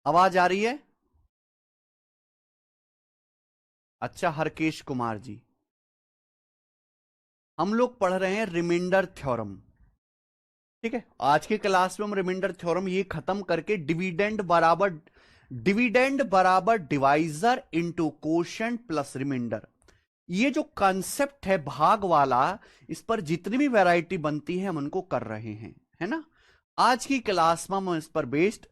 आवाज आ रही है? अच्छा, हरकेश कुमार जी, हम लोग पढ़ रहे हैं रिमाइंडर थ्योरम। ठीक है, आज की क्लास में हम रिमाइंडर थ्योरम ये खत्म करके डिविडेंड बराबर divisor into quotient plus remainder, ये जो कॉन्सेप्ट है भाग वाला, इस पर जितनी भी वैरायटी बनती है हम उनको कर रहे हैं, है ना। आज की क्लास में हम इस पर बेस्ड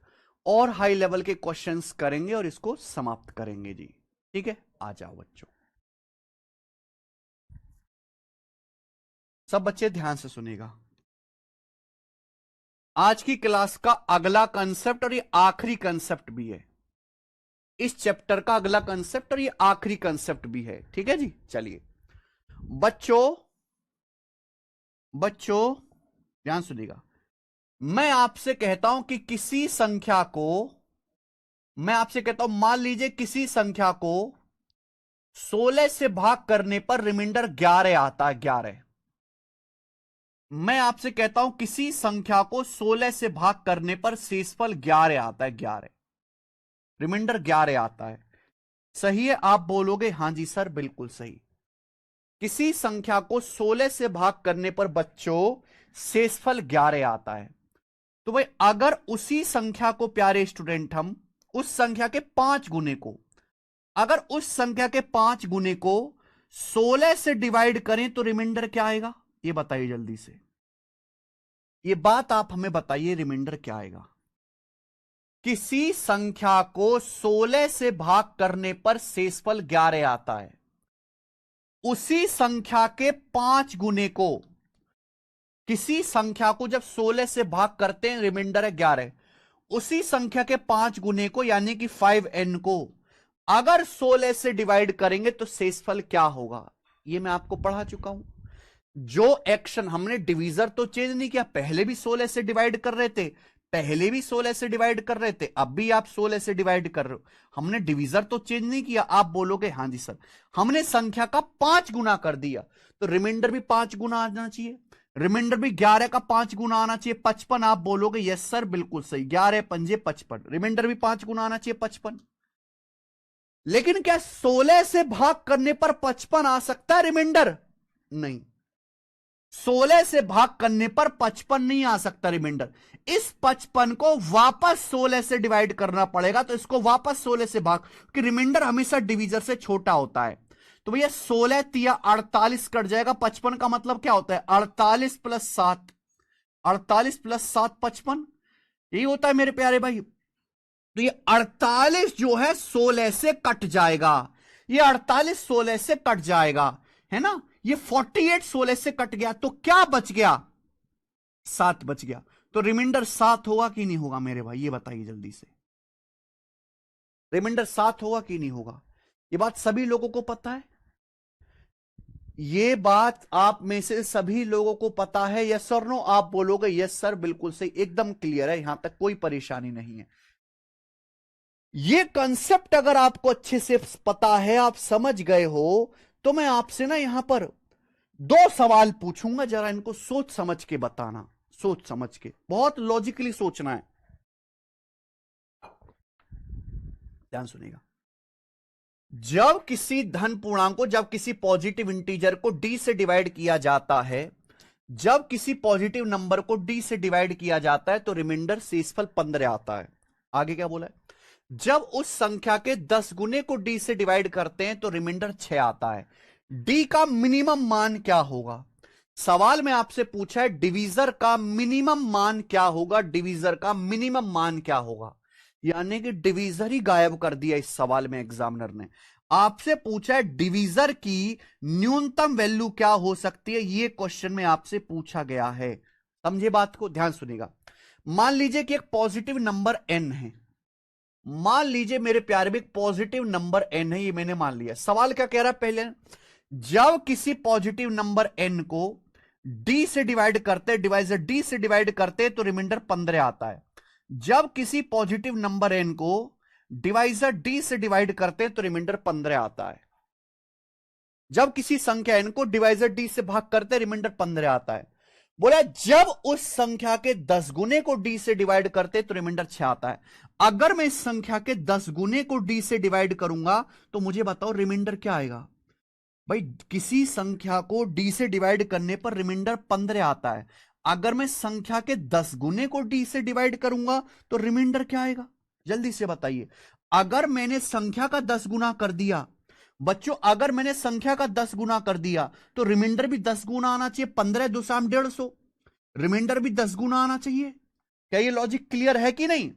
और हाई लेवल के क्वेश्चंस करेंगे और इसको समाप्त करेंगे जी। ठीक है, आ जाओ बच्चों, सब बच्चे ध्यान से सुनेगा। आज की क्लास का अगला कंसेप्ट और ये आखिरी कंसेप्ट भी है, इस चैप्टर का अगला कंसेप्ट और ये आखिरी कंसेप्ट भी है। ठीक है जी, चलिए बच्चों, बच्चों ध्यान सुनिएगा। मैं आपसे कहता हूं कि किसी संख्या को, मैं आपसे कहता हूं मान लीजिए किसी संख्या को 16 से भाग करने पर रिमाइंडर 11 आता है, 11। मैं आपसे कहता हूं किसी संख्या को 16 से भाग करने पर शेषफल 11 आता है, 11, रिमाइंडर 11 आता है। सही है? आप बोलोगे हां जी सर बिल्कुल सही। किसी संख्या को 16 से भाग करने पर बच्चों शेषफल 11 आता है। तो भाई अगर उसी संख्या को, प्यारे स्टूडेंट, हम उस संख्या के 5 गुने को, अगर उस संख्या के 5 गुने को 16 से डिवाइड करें तो रिमाइंडर क्या आएगा? ये बताइए जल्दी से, ये बात आप हमें बताइए, रिमाइंडर क्या आएगा? किसी संख्या को 16 से भाग करने पर शेषफल 11 आता है, उसी संख्या के 5 गुने को, किसी संख्या को जब 16 से भाग करते हैं रिमाइंडर है 11, उसी संख्या के 5 गुने को यानी कि 5n को अगर 16 से डिवाइड करेंगे तो शेषफल क्या होगा? ये मैं आपको पढ़ा चुका हूं। जो एक्शन हमने, डिवीजर तो चेंज नहीं किया, पहले भी 16 से डिवाइड कर रहे थे, पहले भी 16 से डिवाइड कर रहे थे, अब भी आप 16 से डिवाइड कर रहे हो, हमने डिवीजर तो चेंज नहीं किया। आप बोलोगे हां जी सर, हमने संख्या का 5 गुना कर दिया तो रिमाइंडर भी 5 गुना आना चाहिए, रिमाइंडर भी 11 का 5 गुना आना चाहिए, 55। आप बोलोगे यस सर बिल्कुल सही, 11 पंजे 55, रिमाइंडर भी 5 गुना आना चाहिए, 55। लेकिन क्या 16 से भाग करने पर 55 आ सकता है रिमाइंडर? नहीं, 16 से भाग करने पर 55 नहीं आ सकता रिमाइंडर। इस 55 को वापस 16 से डिवाइड करना पड़ेगा, तो इसको वापस 16 से भाग, कि रिमाइंडर हमेशा डिवीजर से छोटा होता है। तो भैया 16 तिया 48 कट जाएगा, 55 का मतलब क्या होता है? 48 प्लस 7, 48 प्लस 7 55, यही होता है मेरे प्यारे भाई। तो ये 48 जो है 16 से कट जाएगा, ये 48 16 से कट जाएगा, है ना। ये 48 16 से कट गया तो क्या बच गया? 7 बच गया। तो रिमाइंडर 7 होगा कि नहीं होगा मेरे भाई? ये बताइए जल्दी से, रिमाइंडर 7 होगा कि नहीं होगा? ये बात सभी लोगों को पता है, ये बात आप में से सभी लोगों को पता है? यस और नो? आप बोलोगे यस सर बिल्कुल सही, एकदम क्लियर है, यहां तक कोई परेशानी नहीं है। ये कंसेप्ट अगर आपको अच्छे से पता है, आप समझ गए हो, तो मैं आपसे ना यहां पर 2 सवाल पूछूंगा, जरा इनको सोच समझ के बताना, सोच समझ के, बहुत लॉजिकली सोचना है। ध्यान सुनेगा। जब किसी धन पूर्णांक को, जब किसी पॉजिटिव इंटीजर को डी से डिवाइड किया जाता है, जब किसी पॉजिटिव नंबर को डी से डिवाइड किया जाता है तो रिमाइंडर शेषफल 15 आता है। आगे क्या बोला है? जब उस संख्या के 10 गुने को डी से डिवाइड करते हैं तो रिमाइंडर 6 आता है। डी का मिनिमम मान क्या होगा? सवाल में आपसे पूछा है डिवीजर का मिनिमम मान क्या होगा, डिवीजर का मिनिमम मान क्या होगा, यानी कि डिवीजर ही गायब कर दिया इस सवाल में एग्जामिनर ने। आपसे पूछा है डिवीजर की न्यूनतम वैल्यू क्या हो सकती है, यह क्वेश्चन में आपसे पूछा गया है। समझे बात को? ध्यान सुनिएगा। मान लीजिए कि एक पॉजिटिव नंबर एन है, मान लीजिए मेरे प्यारे में एक पॉजिटिव नंबर एन है, ये मैंने मान लिया। सवाल क्या कह रहा है पहले? जब किसी पॉजिटिव नंबर एन को डी से डिवाइड करते, डिवाइजर डी से डिवाइड करते तो रिमाइंडर 15 आता है। जब किसी पॉजिटिव नंबर एन को डिवाइजर डी से डिवाइड करते तो रिमाइंडर 15 आता है। जब किसी संख्या एन को डिवाइजर डी से भाग करते रिमाइंडर 15 आता है। बोला जब उस संख्या के 10 गुने को डी से डिवाइड करते तो रिमाइंडर 6 आता है। अगर मैं इस संख्या के 10 गुने को डी से डिवाइड करूंगा तो मुझे बताओ रिमाइंडर क्या आएगा। भाई किसी संख्या को डी से डिवाइड करने पर रिमाइंडर 15 आता है। अगर मैं संख्या के 10 गुने को डी से डिवाइड करूंगा तो रिमाइंडर क्या आएगा, जल्दी से बताइए। अगर मैंने संख्या का 10 गुना कर दिया बच्चों, अगर मैंने संख्या का 10 गुना कर दिया तो रिमाइंडर भी 10 गुना आना चाहिए। 15 दूसरा 150, रिमाइंडर भी 10 गुना आना चाहिए। क्या ये लॉजिक क्लियर है कि नहीं?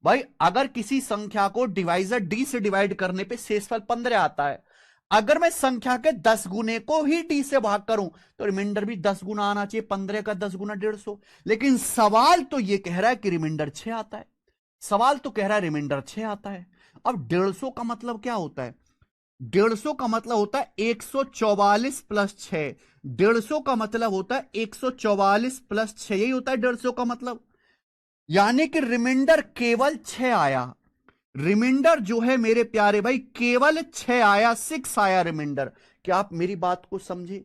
भाई अगर किसी संख्या को डिवाइजर डी से डिवाइड करने पे शेषफल 15 आता है, अगर मैं संख्या के 10 गुने को ही डी से भाग करूं तो रिमाइंडर भी 10 गुना आना चाहिए। 15 का 10 गुना 150। लेकिन सवाल तो यह कह रहा है कि रिमाइंडर 6 आता है। सवाल तो कह रहा है रिमाइंडर 6 आता है। अब 150 का मतलब क्या होता है? 150 का मतलब होता है 144 प्लस 6। 150 का मतलब होता है 144 प्लस 6, यही होता है 150 का मतलब। यानी कि रिमाइंडर केवल 6 आया। रिमाइंडर जो है मेरे प्यारे भाई केवल 6 आया, 6 आया रिमाइंडर। क्या आप मेरी बात को समझे?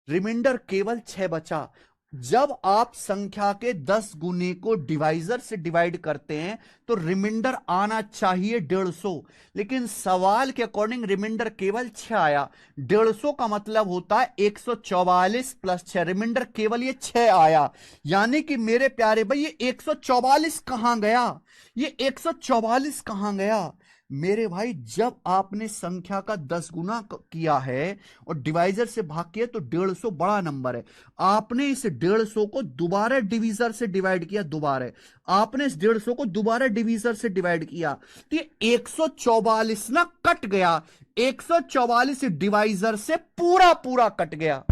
रिमाइंडर केवल 6 बचा। जब आप संख्या के 10 गुने को डिवाइजर से डिवाइड करते हैं तो रिमाइंडर आना चाहिए 150, लेकिन सवाल के अकॉर्डिंग रिमाइंडर केवल 6 आया। 150 का मतलब होता है 144 प्लस 6, रिमाइंडर केवल ये 6 आया। यानी कि मेरे प्यारे भाई ये 144 कहां गया? ये 144 कहां गया मेरे भाई? जब आपने संख्या का 10 गुना किया है और डिवाइजर से भाग किया तो 150 बड़ा नंबर है। आपने इस 150 को दोबारा डिवीजर से डिवाइड किया, दोबारा आपने इस 150 को दोबारा डिवीजर से डिवाइड किया तो ये 144 ना कट गया। 144 डिवाइजर से पूरा पूरा कट गया।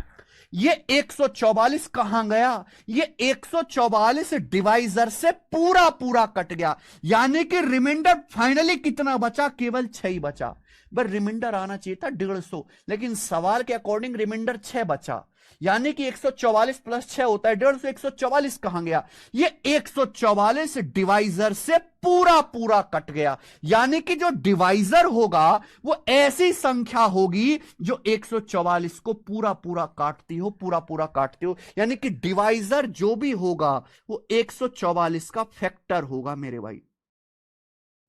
ये 144 कहां गया? ये 144 डिवाइजर से पूरा पूरा कट गया। यानी कि रिमाइंडर फाइनली कितना बचा? केवल 6 ही बचा। बस रिमाइंडर आना चाहिए था 150, लेकिन सवाल के अकॉर्डिंग रिमाइंडर 6 बचा। यानी कि 144 प्लस 6 होता है 150। 144 कहां गया? ये 144 डिवाइजर से पूरा पूरा कट गया। यानी कि जो डिवाइजर होगा वो ऐसी संख्या होगी जो 144 को पूरा पूरा काटती हो, पूरा पूरा काटती हो। यानी कि डिवाइजर जो भी होगा वो 144 का फैक्टर होगा मेरे भाई।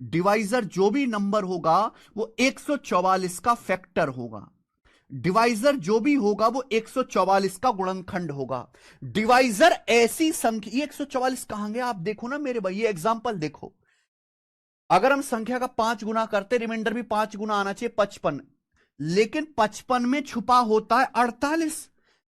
डिवाइजर जो भी नंबर होगा वो 144 का फैक्टर होगा। डिवाइजर जो भी होगा वो 144 का गुणनखंड होगा। डिवाइजर ऐसी संख्या, 144 कहां गया आप देखो ना मेरे भाई, ये एग्जांपल देखो। अगर हम संख्या का 5 गुना करते रिमाइंडर भी 5 गुना आना चाहिए 55, लेकिन 55 में छुपा होता है 48।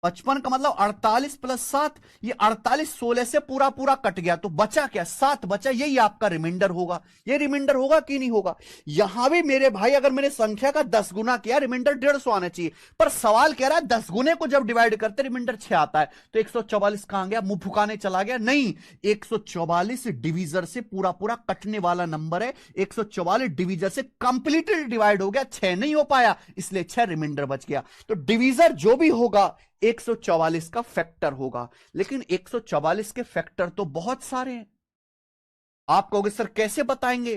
55 का मतलब 48 प्लस 7, ये 48 16 से पूरा पूरा कट गया तो बचा क्या? 7 बचा। यही आपका रिमाइंडर होगा। ये रिमाइंडर होगा कि नहीं होगा? यहां भी मेरे भाई अगर मैंने संख्या का 10 गुना किया रिमाइंडर 150 आना चाहिए, पर सवाल कह रहा है 10 गुने को जब डिवाइड करते रिमाइंडर 6 आता है। तो 144 कहां गया? मुंह फुकाने चला गया? नहीं, 144 डिवीजर से पूरा पूरा कटने वाला नंबर है। 144 डिवीजर से कंप्लीटली डिवाइड हो गया, 6 नहीं हो पाया, इसलिए 6 रिमाइंडर बच गया। तो डिवीजर जो भी होगा 144 का फैक्टर होगा। लेकिन 144 के फैक्टर तो बहुत सारे हैं। आप कहोगे सर कैसे बताएंगे?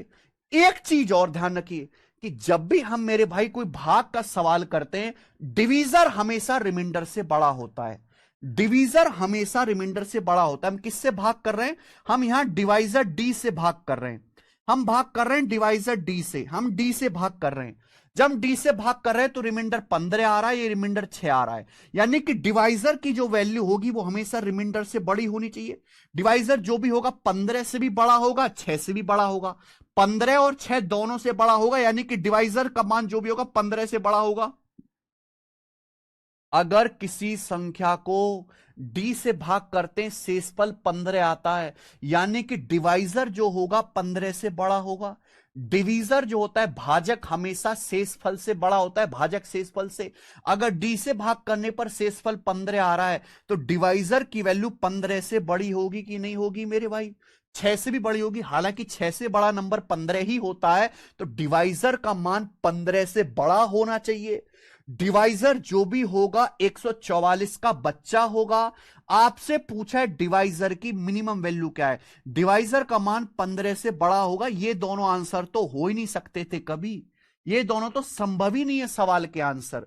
एक चीज और ध्यान रखिए कि जब भी हम मेरे भाई कोई भाग का सवाल करते हैं, डिवीजर हमेशा रिमाइंडर से बड़ा होता है। डिवीजर हमेशा रिमाइंडर से बड़ा होता है। हम किससे भाग कर रहे हैं? हम यहां डिवाइजर डी से भाग कर रहे हैं। हम भाग कर रहे हैं डिवाइजर डी से, हम डी से भाग कर रहे हैं। जब हम डी से भाग कर रहे हैं तो रिमाइंडर 15 आ रहा है, ये रिमाइंडर 6 आ रहा है। यानी कि डिवाइजर की जो वैल्यू होगी वो हमेशा रिमाइंडर से बड़ी होनी चाहिए। डिवाइजर जो भी होगा 15 से भी बड़ा होगा, 6 से भी बड़ा होगा। 15 और 6 दोनों से बड़ा होगा, यानी कि डिवाइजर का मान जो भी होगा 15 से बड़ा होगा। अगर किसी संख्या को डी से भाग करते हैं शेषफल 15 आता है, यानी कि डिवाइजर जो होगा 15 से बड़ा होगा। डिवीजर जो होता है भाजक हमेशा शेषफल से बड़ा होता है, भाजक शेषफल से। अगर डी से भाग करने पर शेषफल 15 आ रहा है तो डिवाइजर की वैल्यू 15 से बड़ी होगी कि नहीं होगी मेरे भाई? 6 से भी बड़ी होगी। हालांकि 6 से बड़ा नंबर 15 ही होता है, तो डिवाइजर का मान 15 से बड़ा होना चाहिए। डिवाइजर जो भी होगा 144 का बच्चा होगा। आपसे पूछा है डिवाइजर की मिनिमम वैल्यू क्या है? डिवाइजर का मान 15 से बड़ा होगा। ये दोनों आंसर तो हो ही नहीं सकते थे कभी, ये दोनों तो संभव ही नहीं है सवाल के आंसर।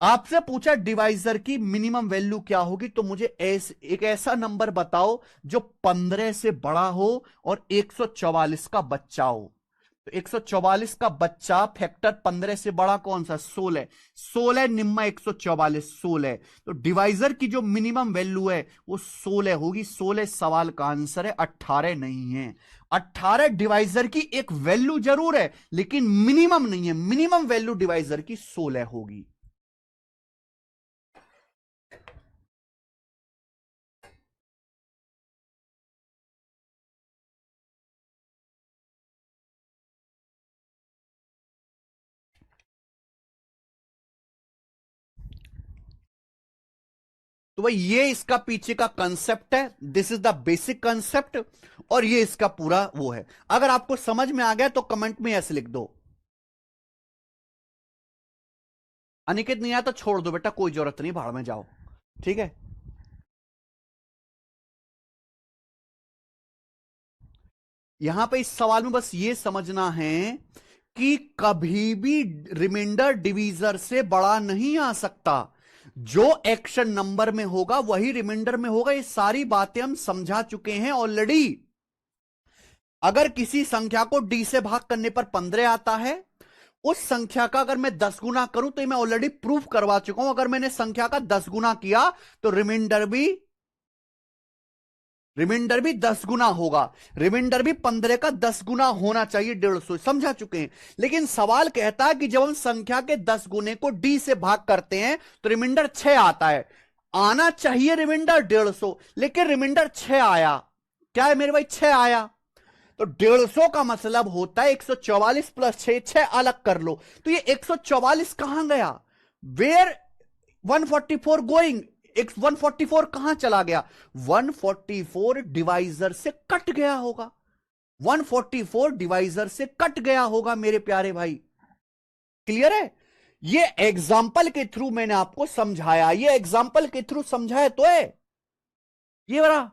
आपसे पूछा डिवाइजर की मिनिमम वैल्यू क्या होगी, तो मुझे एक ऐसा नंबर बताओ जो 15 से बड़ा हो और 144 का बच्चा हो। तो 144 का बच्चा फैक्टर 15 से बड़ा कौन सा? 16। 16 निम्मा 144, 16। तो डिवाइजर की जो मिनिमम वैल्यू है वो 16 होगी। 16 सवाल का आंसर है, 18 नहीं है। 18 डिवाइजर की एक वैल्यू जरूर है लेकिन मिनिमम नहीं है। मिनिमम वैल्यू डिवाइजर की 16 होगी। तो भाई ये इसका पीछे का कंसेप्ट है, this is the basic concept, और ये इसका पूरा वो है। अगर आपको समझ में आ गया तो कमेंट में ऐसे लिख दो। अनिकेत नहीं आया तो छोड़ दो बेटा, कोई जरूरत नहीं, भाड़ में जाओ। ठीक है। यहां पे इस सवाल में बस ये समझना है कि कभी भी रिमाइंडर डिवीजर से बड़ा नहीं आ सकता। जो एक्शन नंबर में होगा वही रिमाइंडर में होगा। ये सारी बातें हम समझा चुके हैं ऑलरेडी। अगर किसी संख्या को डी से भाग करने पर 15 आता है, उस संख्या का अगर मैं 10 गुना करूं, तो मैं ऑलरेडी प्रूफ करवा चुका हूं, अगर मैंने संख्या का 10 गुना किया तो रिमाइंडर भी 10 गुना होगा। रिमाइंडर भी 15 का 10 गुना होना चाहिए, 150। समझा चुके हैं। लेकिन सवाल कहता है कि जब हम संख्या के 10 गुने को डी से भाग करते हैं तो रिमाइंडर 6 आता है। आना चाहिए रिमाइंडर 150, लेकिन रिमाइंडर 6 आया। क्या है मेरे भाई? 6 आया। तो 150 का मतलब होता है 144 प्लस 6, 6 अलग कर लो। तो ये 144 कहां गया? Where 144 going? 144 कहां चला गया? 144 डिवाइजर से कट गया होगा। 144 डिवाइजर से कट गया होगा मेरे प्यारे भाई। क्लियर है? ये एग्जाम्पल के थ्रू मैंने आपको समझाया। ये एग्जाम्पल के थ्रू समझाया तो है ये बड़ा,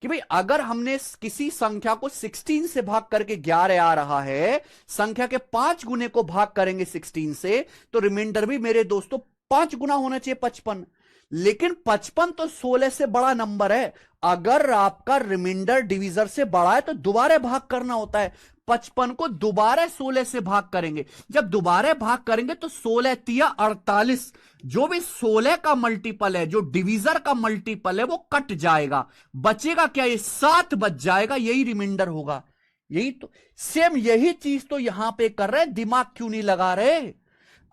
कि भाई अगर हमने किसी संख्या को 16 से भाग करके 11 आ रहा है, संख्या के 5 गुने को भाग करेंगे 16 से, तो रिमाइंडर भी मेरे दोस्तों 5 गुना होना चाहिए, 55। लेकिन 55 तो 16 से बड़ा नंबर है। अगर आपका रिमाइंडर डिवीजर से बड़ा है तो दोबारा भाग करना होता है। 55 को दोबारा 16 से भाग करेंगे। जब दोबारा भाग करेंगे तो 16 तिया 48, जो भी 16 का मल्टीपल है, जो डिवीजर का मल्टीपल है, वो कट जाएगा। बचेगा क्या? ये 7 बच जाएगा, यही रिमाइंडर होगा। यही तो सेम यही चीज तो यहां पे कर रहे हैं। दिमाग क्यों नहीं लगा रहे?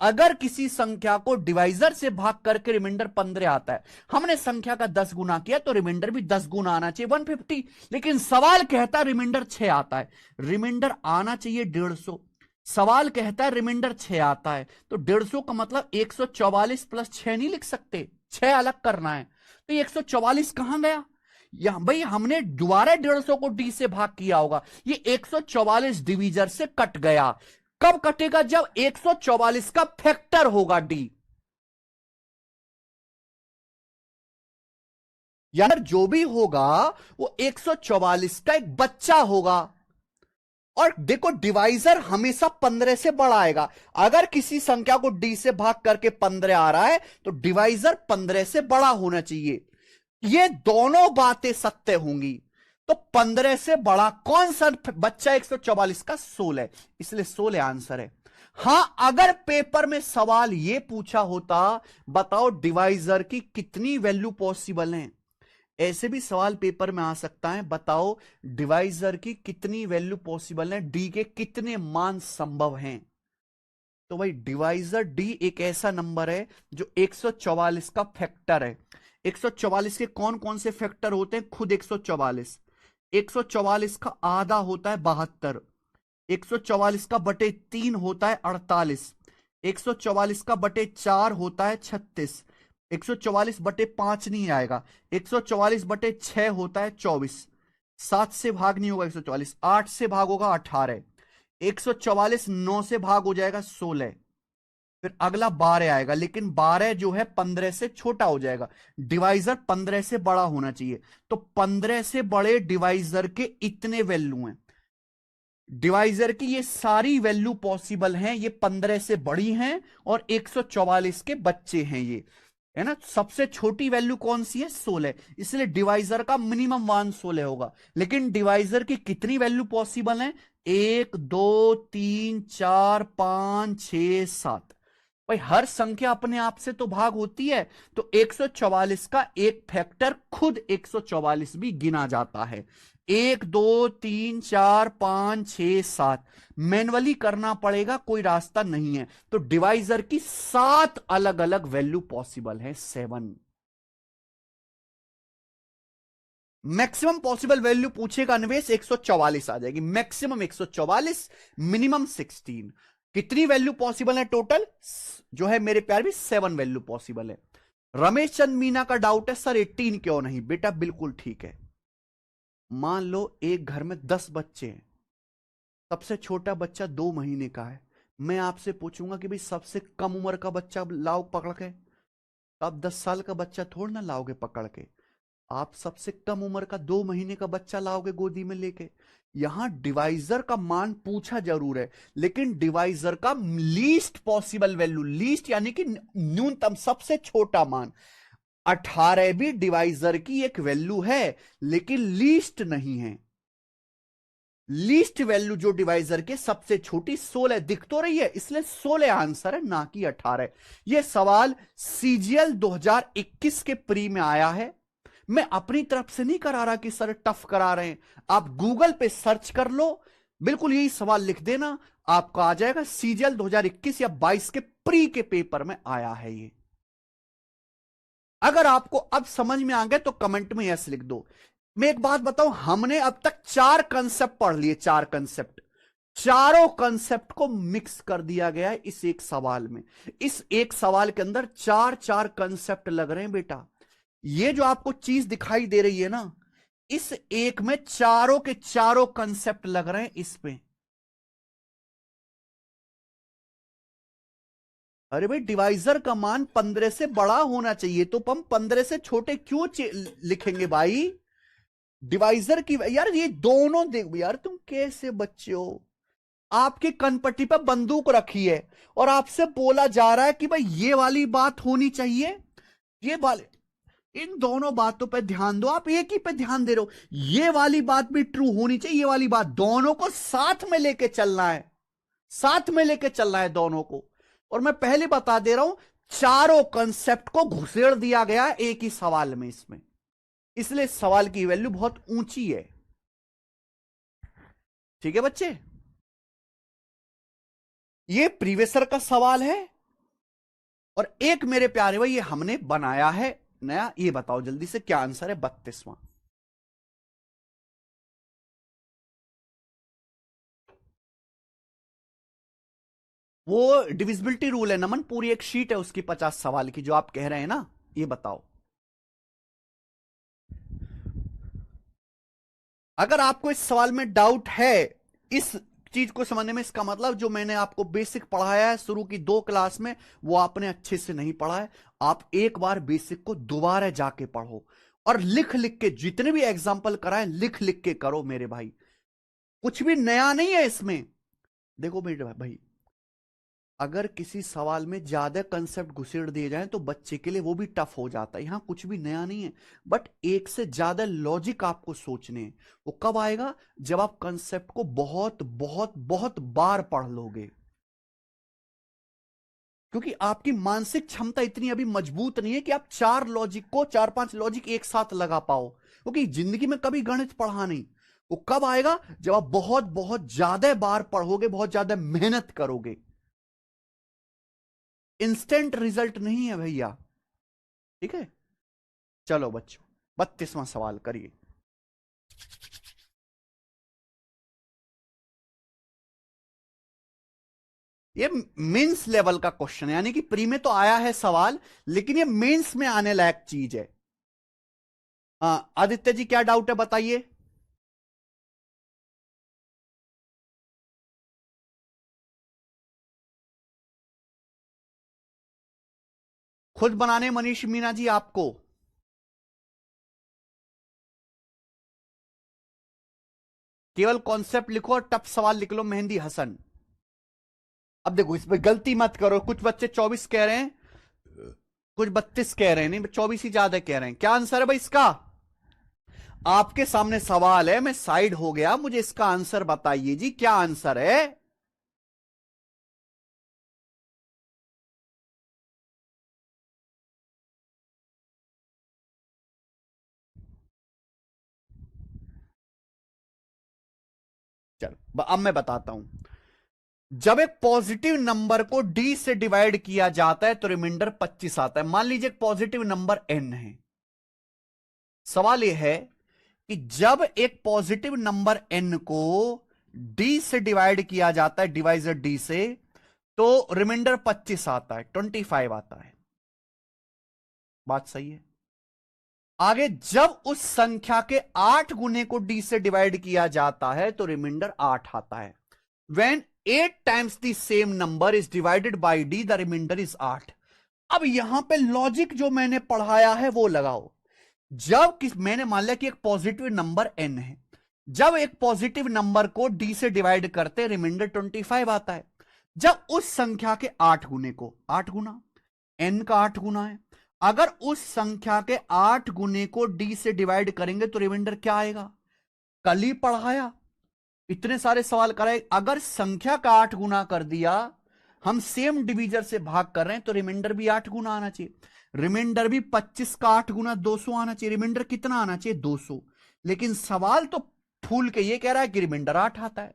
अगर किसी संख्या को डिवाइजर से भाग करके रिमाइंडर 15 आता है, हमने संख्या का 10 गुना किया तो रिमाइंडर भी 10 गुना आना चाहिए, 150। लेकिन सवाल कहता है रिमाइंडर 6 आता है, रिमाइंडर आना चाहिए 150। सवाल कहता है रिमाइंडर 6 आता है, तो 150 का मतलब 144 प्लस 6 नहीं लिख सकते, 6 अलग करना है। तो ये 144 कहां गया? यहां भाई हमने दोबारा 150 को डी से भाग किया होगा। ये 144 डिवीजर से कट गया। कब कटेगा? जब 144 का फैक्टर होगा डी। यार जो भी होगा वो 144 का एक बच्चा होगा। और देखो डिवाइजर हमेशा 15 से बड़ा आएगा। अगर किसी संख्या को डी से भाग करके 15 आ रहा है तो डिवाइजर 15 से बड़ा होना चाहिए। ये दोनों बातें सत्य होंगी। तो 15 से बड़ा कौन सा बच्चा? 144 का 16, इसलिए 16 आंसर है। हां, अगर पेपर में सवाल यह पूछा होता, बताओ डिवाइजर की कितनी वैल्यू पॉसिबल है, ऐसे भी सवाल पेपर में आ सकता है, बताओ डिवाइजर की कितनी वैल्यू पॉसिबल है, डी के कितने मान संभव हैं। तो भाई डिवाइजर डी एक ऐसा नंबर है जो 144 का फैक्टर है। 144 के कौन कौन से फैक्टर होते हैं? खुद 144। 144 का आधा होता है 72। 144 का बटे 3 होता है 48। 144 का बटे 4 होता है 36। 144 बटे 5 नहीं आएगा। 144 बटे 6 होता है 24। 7 से भाग नहीं होगा 144, 8 से भाग होगा 18। 144 9 से भाग हो जाएगा 16। फिर अगला 12 आएगा, लेकिन 12 जो है 15 से छोटा हो जाएगा। डिवाइजर 15 से बड़ा होना चाहिए, तो 15 से बड़े डिवाइजर के इतने वैल्यू हैं। डिवाइजर की ये सारी वैल्यू पॉसिबल हैं, ये 15 से बड़ी हैं और 144 के बच्चे हैं ये, है ना। सबसे छोटी वैल्यू कौन सी है? 16, इसलिए डिवाइजर का मिनिमम मान 16 होगा। लेकिन डिवाइजर की कितनी वैल्यू पॉसिबल है? 1 2 3 4 5 6 7। भाई हर संख्या अपने आप से तो भाग होती है, तो 144 का एक फैक्टर खुद 144 भी गिना जाता है। 1 2 3 4 5 6 7 मैनुअली करना पड़ेगा, कोई रास्ता नहीं है। तो डिवाइजर की 7 अलग अलग वैल्यू पॉसिबल है, 7। मैक्सिमम पॉसिबल वैल्यू पूछेगा अन्वेष, 144 आ जाएगी। Maximum 144, minimum 16। कितनी वैल्यू पॉसिबल है टोटल? जो है मेरे प्यार भी 7 वैल्यू पॉसिबल है। रमेश चंद मीना का डाउट है सर 18 क्यों नहीं? बेटा बिल्कुल ठीक है। मान लो एक घर में 10 बच्चे हैं, सबसे छोटा बच्चा 2 महीने का है। मैं आपसे पूछूंगा कि भाई सबसे कम उम्र का बच्चा लाओ पकड़ के, तो आप 10 साल का बच्चा थोड़ ना लाओगे पकड़ के, आप सबसे कम उम्र का 2 महीने का बच्चा लाओगे गोदी में लेके। यहां डिवाइजर का मान पूछा जरूर है, लेकिन डिवाइजर का लीस्ट पॉसिबल वैल्यू, लीस्ट यानी कि न्यूनतम सबसे छोटा मान 18 भी डिवाइजर की एक वैल्यू है, लेकिन लीस्ट नहीं है। लीस्ट वैल्यू जो डिवाइजर के सबसे छोटी 16 दिख तो रही है, इसलिए 16 आंसर है, ना कि 18। यह सवाल सीजीएल 2021 के प्री में आया है। मैं अपनी तरफ से नहीं करा रहा कि सर टफ करा रहे हैं, आप गूगल पे सर्च कर लो, बिल्कुल यही सवाल लिख देना, आपको आ जाएगा। सीजीएल 2021 या 22 के प्री के पेपर में आया है ये। अगर आपको अब समझ में आ गया तो कमेंट में यस लिख दो। मैं एक बात बताऊं, हमने अब तक 4 कंसेप्ट पढ़ लिए, 4 कंसेप्ट, चारों कंसेप्ट को मिक्स कर दिया गया है इस एक सवाल में। इस एक सवाल के अंदर 4 4 कंसेप्ट लग रहे हैं बेटा। ये जो आपको चीज दिखाई दे रही है ना, इस एक में चारों के चारों कंसेप्ट लग रहे हैं इसमें। अरे भाई डिवाइजर का मान 15 से बड़ा होना चाहिए, तो हम 15 से छोटे क्यों लिखेंगे भाई? डिवाइजर की यार, ये दोनों देखो यार, तुम कैसे बच्चे हो। आपकी कनपट्टी पर बंदूक रखी है और आपसे बोला जा रहा है कि भाई ये वाली बात होनी चाहिए, ये वाले, इन दोनों बातों पे ध्यान दो। आप एक ही पे ध्यान दे रहे हो, ये वाली बात भी ट्रू होनी चाहिए, ये वाली बात, दोनों को साथ में लेके चलना है, साथ में लेके चलना है दोनों को। और मैं पहले बता दे रहा हूं, चारों कंसेप्ट को घुसेड़ दिया गया है एक ही सवाल में इसमें, इसलिए सवाल की वैल्यू बहुत ऊंची है। ठीक है बच्चे, ये प्रीवियसर का सवाल है, और एक मेरे प्यारे भाई ये हमने बनाया है नया। ये बताओ जल्दी से क्या आंसर है? 32वां। वो डिविजिबिलिटी रूल है नमन, पूरी एक शीट है उसकी 50 सवाल की, जो आप कह रहे हैं ना। ये बताओ, अगर आपको इस सवाल में डाउट है इस चीज को समझने में, इसका मतलब जो मैंने आपको बेसिक पढ़ाया है शुरू की 2 क्लास में, वो आपने अच्छे से नहीं पढ़ा है। आप एक बार बेसिक को दोबारा जाके पढ़ो, और लिख लिख के, जितने भी एग्जाम्पल कराए लिख लिख के करो मेरे भाई, कुछ भी नया नहीं है इसमें। देखो मेरे भाई, अगर किसी सवाल में ज्यादा कंसेप्ट घुसेड़ दिए जाएं तो बच्चे के लिए वो भी टफ हो जाता है। यहां कुछ भी नया नहीं है, बट एक से ज्यादा लॉजिक आपको सोचने हैं। वो कब आएगा? जब आप कंसेप्ट को बहुत बहुत बहुत बार पढ़ लोगे, क्योंकि आपकी मानसिक क्षमता इतनी अभी मजबूत नहीं है कि आप 4 लॉजिक को, 4 5 लॉजिक एक साथ लगा पाओ, क्योंकि जिंदगी में कभी गणित पढ़ा नहीं। वो कब आएगा? जब आप बहुत बहुत ज्यादा बार पढ़ोगे, बहुत ज्यादा मेहनत करोगे। इंस्टेंट रिजल्ट नहीं है भैया। ठीक है, चलो बच्चों, 32वां सवाल करिए। ये मेंस लेवल का क्वेश्चन है, यानी कि प्री में तो आया है सवाल, लेकिन ये मेंस में आने लायक चीज है। हाँ आदित्य जी, क्या डाउट है बताइए। खुद बनाने मनीष मीना जी आपको? केवल कॉन्सेप्ट लिखो और टफ सवाल लिख लो, मेहंदी हसन। अब देखो इसमें गलती मत करो, कुछ बच्चे 24 कह रहे हैं, कुछ 32 कह रहे हैं, नहीं 24 ही ज्यादा कह रहे हैं। क्या आंसर है भाई इसका? आपके सामने सवाल है, मैं साइड हो गया, मुझे इसका आंसर बताइए जी, क्या आंसर है? चलो अब मैं बताता हूं। जब एक पॉजिटिव नंबर को डी से डिवाइड किया जाता है तो रिमाइंडर 25 आता है। मान लीजिए एक पॉजिटिव नंबर एन है। सवाल यह है कि जब एक पॉजिटिव नंबर एन को डी से डिवाइड किया जाता है, डिवाइजर डी से, तो रिमाइंडर 25 आता है, 25 आता है। बात सही है? आगे जब उस संख्या के 8 गुने को डी से डिवाइड किया जाता है तो रिमाइंडर 8 आता है। When 8 times the same number is divided by d, the remainder is 8। अब यहां पे लॉजिक जो मैंने पढ़ाया है वो लगाओ। जब मैंने मान लिया कि एक पॉजिटिव नंबर n है, जब एक पॉजिटिव नंबर को d से डिवाइड करते रिमाइंडर 25 आता है। जब उस संख्या के 8 गुने को, 8 गुना n का 8 गुना है, अगर उस संख्या के 8 गुने को d से डिवाइड करेंगे तो रिमाइंडर क्या आएगा? कल ही पढ़ाया, इतने सारे सवाल कराए। अगर संख्या का 8 गुना कर दिया, हम सेम डिवीजर से भाग कर रहे हैं, तो रिमाइंडर भी 8 गुना आना चाहिए। रिमाइंडर भी 25 का 8 गुना 200 आना चाहिए। रिमाइंडर कितना आना चाहिए? 200। लेकिन सवाल तो फूल के ये कह रहा है कि रिमाइंडर 8 आता है।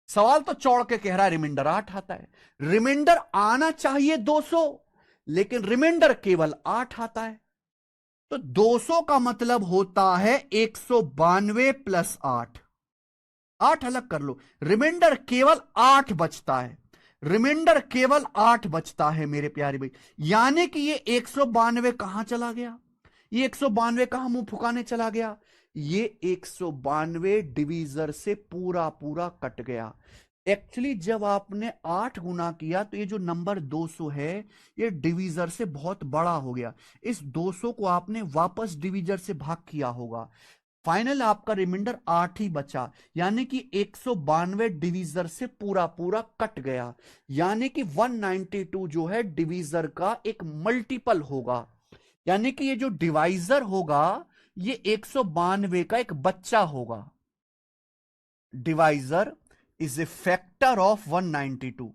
सवाल तो चौड़ के कह रहा है रिमाइंडर 8 आता है। रिमाइंडर आना चाहिए 200, लेकिन रिमाइंडर केवल 8 आता है। तो 200 का मतलब होता है 192 प्लस 8। 8 अलग कर लो, रिमाइंडर केवल 8 बचता है। रिमाइंडर केवल 8 बचता है मेरे प्यारे भाई। यानी कि ये 192 कहां चला गया? ये 192 कहां मुंह फुकाने चला गया? ये 192 डिवीजर से पूरा पूरा कट गया। एक्चुअली जब आपने 8 गुना किया तो ये जो नंबर 200 है, ये डिवीजर से बहुत बड़ा हो गया। इस 200 को आपने वापस डिवीजर से भाग किया होगा। फाइनल आपका रिमाइंडर 8 ही बचा, यानी कि 192 डिवीजर से पूरा पूरा कट गया। यानी कि 192 जो है डिवीजर का एक मल्टीपल होगा। यानी कि ये जो डिवाइजर होगा ये 192 का एक बच्चा होगा। Divisor is a factor of 192।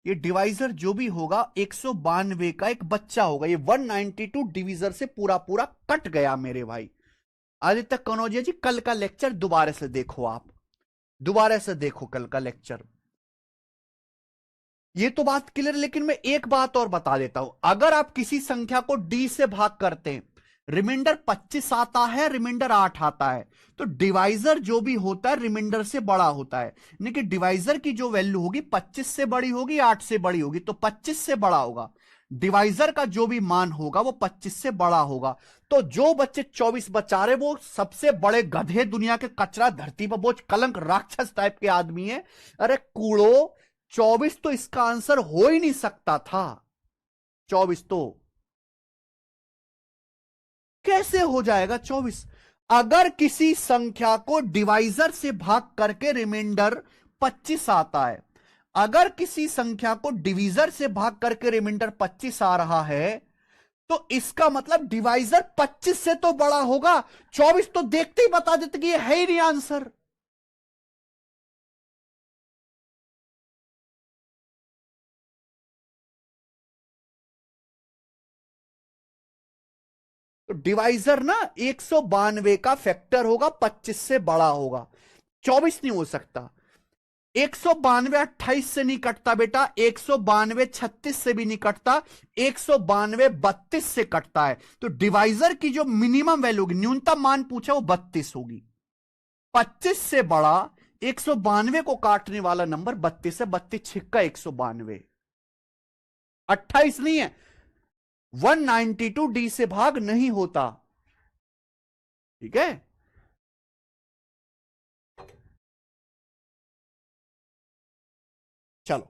ये डिवाइजर जो भी होगा 192 का एक बच्चा होगा। ये 192 डिवीजर से पूरा पूरा कट गया मेरे भाई। आदित्य कनौजिया जी, कल का लेक्चर दोबारा से देखो, आप दोबारा से देखो कल का लेक्चर। ये तो बात क्लियर, लेकिन मैं एक बात और बता देता हूं। अगर आप किसी संख्या को डी से भाग करते हैं, रिमाइंडर 25 आता है, रिमाइंडर 8 आता है, तो डिवाइजर जो भी होता है रिमाइंडर से बड़ा होता है। यानी कि डिवाइजर की जो वैल्यू होगी 25 से बड़ी होगी, 8 से बड़ी होगी, तो 25 से बड़ा होगा। डिवाइजर का जो भी मान होगा वो 25 से बड़ा होगा। तो जो बच्चे 24 बचा रहे वो सबसे बड़े गधे, दुनिया के कचरा, धरती पर बोझ, कलंक, राक्षस टाइप के आदमी है। अरे कूड़ो, 24 तो इसका आंसर हो ही नहीं सकता था। 24 तो कैसे हो जाएगा 24? अगर किसी संख्या को डिवाइजर से भाग करके रिमाइंडर 25 आता है, अगर किसी संख्या को डिवीजर से भाग करके रिमाइंडर 25 आ रहा है, तो इसका मतलब डिवाइजर 25 से तो बड़ा होगा। 24 तो देखते ही बता देते कि ये है ही नहीं आंसर। तो डिवाइजर ना 192 का फैक्टर होगा, 25 से बड़ा होगा, 24 नहीं हो सकता। 192 28 से नहीं कटता बेटा, 192 36 से भी नहीं कटता, 192 32 से कटता है। तो डिवाइजर की जो मिनिमम वैल्यू होगी, न्यूनतम मान पूछा, वो 32 होगी। 25 से बड़ा 192 को काटने वाला नंबर 32 है। 32 छिक्का 192, 28 नहीं है। 192 डी से भाग नहीं होता, ठीक है। चलो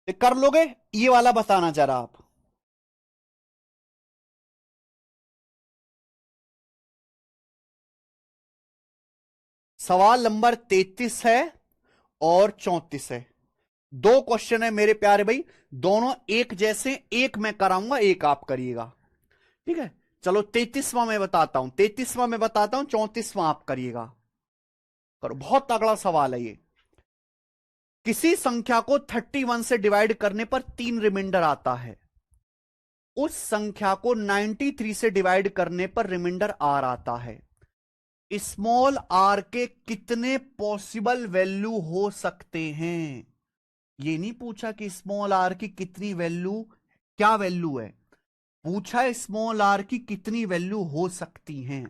ये कर लोगे, ये वाला बताना जरा आप। सवाल नंबर 33 है और 34 है। दो क्वेश्चन है मेरे प्यारे भाई, दोनों एक जैसे, एक मैं कराऊंगा एक आप करिएगा, ठीक है। चलो 33वां मैं बताता हूं, 33वां मैं बताता हूं, 34वां आप करिएगा। करो, बहुत तगड़ा सवाल है ये। किसी संख्या को 31 से डिवाइड करने पर 3 रिमाइंडर आता है, उस संख्या को 93 से डिवाइड करने पर रिमाइंडर आर आता है। स्मॉल आर के कितने पॉसिबल वैल्यू हो सकते हैं? ये नहीं पूछा कि स्मॉल आर की कितनी वैल्यू, क्या वैल्यू है, पूछा स्मॉल आर की कितनी वैल्यू हो सकती हैं।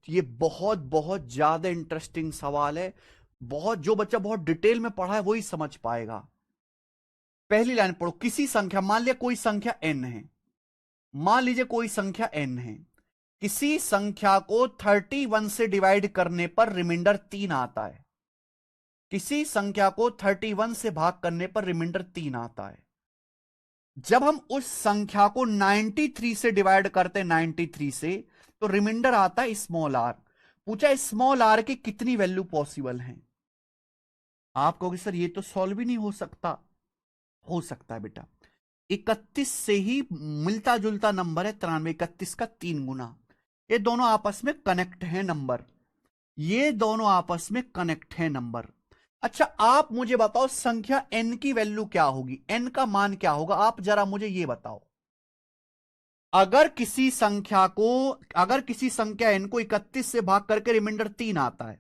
ये बहुत बहुत ज्यादा इंटरेस्टिंग सवाल है। बहुत, जो बच्चा बहुत डिटेल में पढ़ा है वही समझ पाएगा। पहली लाइन पढ़ो, किसी संख्या, मान लिया कोई संख्या n है, मान लीजिए कोई संख्या n है, किसी संख्या को 31 से डिवाइड करने पर रिमाइंडर 3 आता है। किसी संख्या को 31 से भाग करने पर रिमाइंडर 3 आता है। जब हम उस संख्या को 93 से डिवाइड करते हैं, 93 से, तो रिमाइंडर आता है स्मॉल आर। पूछा स्मॉल आर की कितनी वैल्यू पॉसिबल है। आप कहोगे सर ये तो सॉल्व ही नहीं हो सकता। हो सकता है बेटा। 31 से ही मिलता जुलता नंबर है 93, 31 का 3 गुना। ये दोनों आपस में कनेक्ट है नंबर, ये दोनों आपस में कनेक्ट है नंबर। अच्छा आप मुझे बताओ संख्या n की वैल्यू क्या होगी, n का मान क्या होगा, आप जरा मुझे ये बताओ। अगर किसी संख्या को, अगर किसी संख्या n को 31 से भाग करके रिमाइंडर 3 आता है,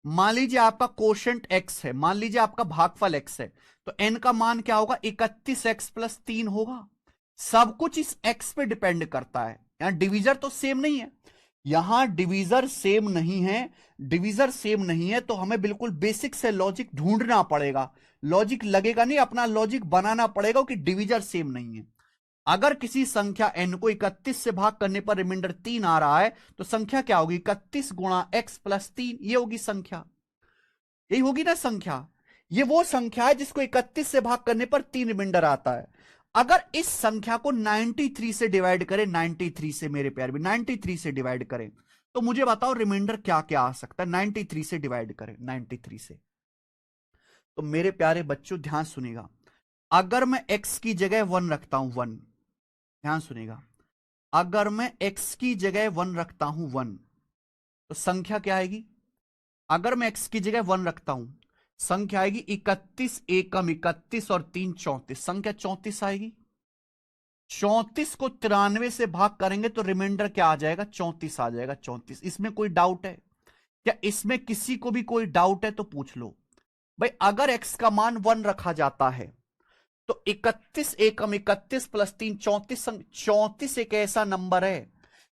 मान लीजिए आपका कोशेंट x है, मान लीजिए आपका भागफल x है, तो n का मान क्या होगा, 31x प्लस 3 होगा। सब कुछ इस x पे डिपेंड करता है। यहां डिवीजर तो सेम नहीं है, यहां डिवीजर सेम नहीं है, डिवीजर सेम नहीं है तो हमें बिल्कुल बेसिक से लॉजिक ढूंढना पड़ेगा। लॉजिक लगेगा नहीं, अपना लॉजिक बनाना पड़ेगा कि डिवीजर सेम नहीं है। अगर किसी संख्या n को 31 से भाग करने पर रिमाइंडर 3 आ रहा है, तो संख्या क्या होगी, 31 गुणा x प्लस 3, ये होगी संख्या, यही होगी ना संख्या। ये वो संख्या है जिसको 31 से भाग करने पर 3 रिमाइंडर आता है। अगर इस संख्या को 93 से डिवाइड करें, 93 से मेरे प्यार भी 93 से डिवाइड करें, तो मुझे बताओ रिमाइंडर क्या क्या आ सकता है। 93 से डिवाइड करें, 93 से, तो मेरे प्यारे बच्चों ध्यान सुनेगा। अगर मैं x की जगह 1 रखता हूं, 1, ध्यान सुनेगा, अगर मैं x की जगह 1 रखता हूं, 1, तो संख्या क्या आएगी। अगर मैं x की जगह 1 रखता हूं, संख्या आएगी 31 एकम 31 और 3 34, संख्या 34 आएगी। 34 को 93 से भाग करेंगे तो रिमाइंडर क्या आ जाएगा, 34 आ जाएगा, 34। इसमें कोई डाउट है क्या, इसमें किसी को भी कोई डाउट है तो पूछ लो। भाई अगर x का मान 1 रखा जाता है तो 31 एकम 31 प्लस 3 34, 34 एक ऐसा नंबर है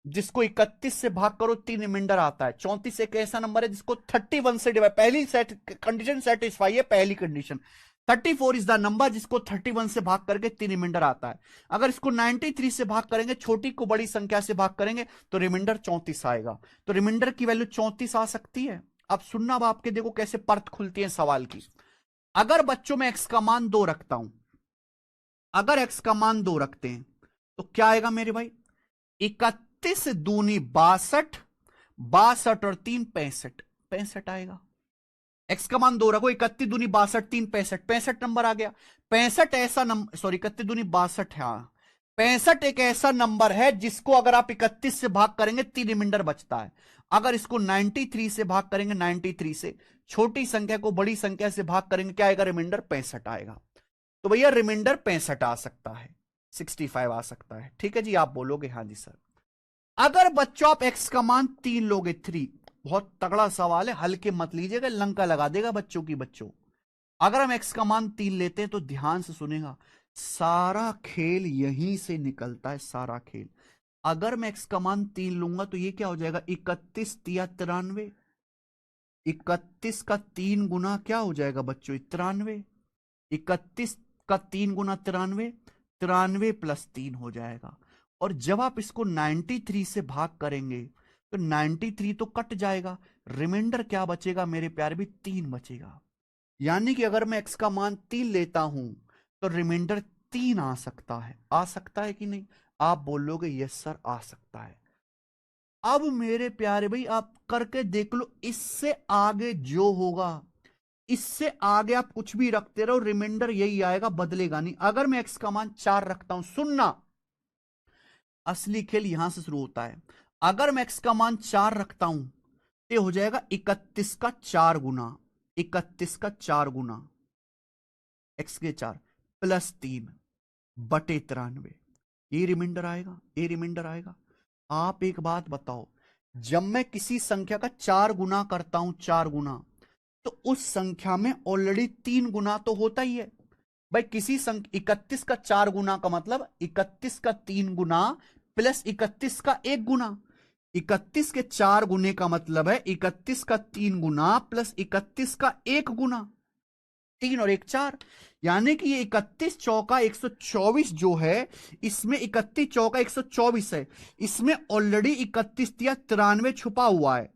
जिसको 31 से भाग करो 3 रिमाइंडर आता है। 34 एक ऐसा नंबर है जिसको 31 से डिवाइड, पहली सेट कंडीशन सेटिस्फाई है, पहली कंडीशन। 34 इज द नंबर जिसको 31 से भाग करके 3 रिमाइंडर आता है। अगर इसको 93 से भाग करेंगे, छोटी को बड़ी संख्या से भाग करेंगे, तो रिमाइंडर 34 आएगा। तो रिमाइंडर की वैल्यू 34 आ सकती है। अब सुनना, अब आपके देखो कैसे परत खुलती है सवाल की। अगर बच्चों में एक्स का मान 2 रखता हूं, अगर एक्स का मान 2 रखते हैं तो क्या आएगा मेरे भाई, 31 दूनी 62, 62 और 3 65, 65 आएगा। एक्स का मान 2 रखो, 31 दूनी 62, 3 65, 65 नंबर आ गया। 65 ऐसा नंबर, सॉरी 31 दूनी 62, हाँ 65 एक ऐसा नंबर है जिसको अगर आप 31 से भाग करेंगे 3 रिमाइंडर बचता है। अगर इसको 93 से भाग करेंगे, 93 से, छोटी संख्या को बड़ी संख्या से भाग करेंगे, क्या आएगा, रिमाइंडर 65 आएगा। तो भैया रिमाइंडर 65 आ सकता है, 65 आ सकता है। ठीक है जी, आप बोलोगे हाँ जी सर। अगर बच्चों आप एक्स का मान 3 लोगे, 3, बहुत तगड़ा सवाल है, हल्के मत लीजिएगा, लंका लगा देगा बच्चों की। बच्चों अगर हम एक्स का मान 3 लेते हैं तो ध्यान से सुनेगा, सारा खेल यहीं से निकलता है, सारा खेल। अगर मैं एक्स का मान 3 लूंगा तो ये क्या हो जाएगा, 31 तिया 93, 31 का 3 गुना क्या हो जाएगा बच्चों, 93, 31 का 3 गुना 93, 93 प्लस 3 हो जाएगा। और जब आप इसको 93 से भाग करेंगे तो 93 तो कट जाएगा, रिमाइंडर क्या बचेगा मेरे प्यारे भी, 3 बचेगा। यानी कि अगर मैं x का मान 3 लेता हूं तो रिमाइंडर 3 आ सकता है। आ सकता है कि नहीं, आप बोलोगे यस सर आ सकता है। अब मेरे प्यारे भाई आप करके देख लो, इससे आगे जो होगा, इससे आगे आप कुछ भी रखते रहो, रिमाइंडर यही आएगा, बदलेगा नहीं। अगर मैं एक्स का मान 4 रखता हूं, सुनना, असली खेल यहां से शुरू होता है। अगर मैं एक्स का मान 4 रखता हूं, ये हो जाएगा 31 का 4 गुना, 31 का 4 गुना एक्स के 4 प्लस 3 बटे 93, ये रिमाइंडर आएगा, ये रिमाइंडर आएगा। आप एक बात बताओ, जब मैं किसी संख्या का 4 गुना करता हूं, 4 गुना, तो उस संख्या में ऑलरेडी 3 गुना तो होता ही है भाई। किसी संख्या 31 का 4 गुना का मतलब 31 का 3 गुना प्लस 31 का 1 गुना। 31 के 4 गुने का मतलब है 31 का 3 गुना प्लस 31 का 1 गुना, 3 और 1 4। यानी कि ये 31 चौका 124 जो है, इसमें 31 चौका 124 है, इसमें ऑलरेडी 31 या 93 छुपा हुआ है।